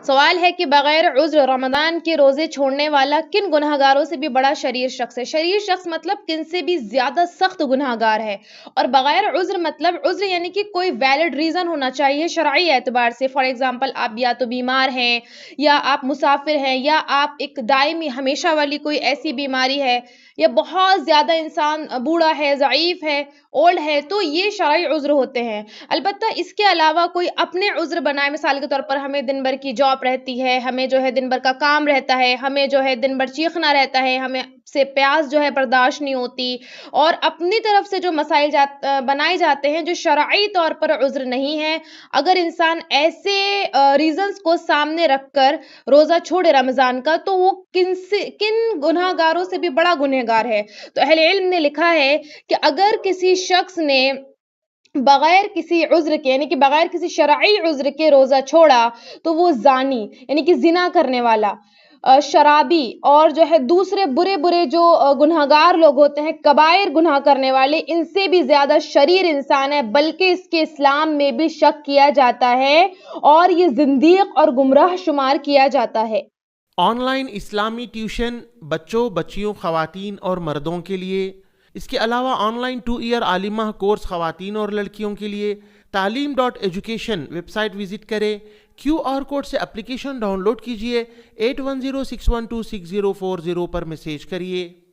سوال ہے کہ بغیر عذر رمضان کے روزے چھوڑنے والا کن گناہگاروں سے بھی بڑا شریر شخص ہے؟ شریر شخص مطلب کن سے بھی زیادہ سخت گناہگار ہے، اور بغیر عذر مطلب عذر یعنی کہ کوئی ویلڈ ریزن ہونا چاہیے شرعی اعتبار سے. فار ایگزامپل آپ یا تو بیمار ہیں، یا آپ مسافر ہیں، یا آپ ایک دائمی ہمیشہ والی کوئی ایسی بیماری ہے، یا بہت زیادہ انسان بوڑھا ہے، ضعیف ہے، اولڈ ہے، تو یہ شرعی عذر ہوتے ہیں. البتہ اس کے علاوہ کوئی اپنے عذر بنائے، مثال کے طور پر ہمیں دن بھر کی جاب رہتی ہے، ہمیں جو ہے دن بھر کا کام رہتا ہے، ہمیں جو ہے دن بھر چیخنا رہتا ہے، ہمیں سے پیاس جو ہے برداشت نہیں ہوتی، اور اپنی طرف سے جو مسائل بنائے جاتے ہیں جو شرعی طور پر عذر نہیں ہے، اگر انسان ایسے ریزنز کو سامنے رکھ کر روزہ چھوڑے رمضان کا، تو وہ کن گناہ گاروں سے بھی بڑا گنہگار ہے. تو اہل علم نے لکھا ہے کہ اگر کسی شخص نے بغیر کسی عذر کے یعنی کہ بغیر کسی شرعی عذر کے روزہ چھوڑا، تو وہ زانی یعنی کہ زنا کرنے والا، شرابی، اور جو ہے دوسرے برے جو گناہگار لوگ ہوتے ہیں، کبائر گناہ کرنے والے، ان سے بھی زیادہ شریر انسان ہے، بلکہ اس کے اسلام میں بھی شک کیا جاتا ہے اور یہ زندیق اور گمراہ شمار کیا جاتا ہے. آن لائن اسلامی ٹیوشن بچوں، بچیوں، خواتین اور مردوں کے لیے. اس کے علاوہ آن لائن 2 ایئر عالمہ کورس خواتین اور لڑکیوں کے لیے. تعلیم.ایجوکیشن ویب سائٹ وزٹ کریں. QR کوڈ سے اپلیکیشن ڈاؤن لوڈ کیجئے. 8106126040 پر میسیج کریے.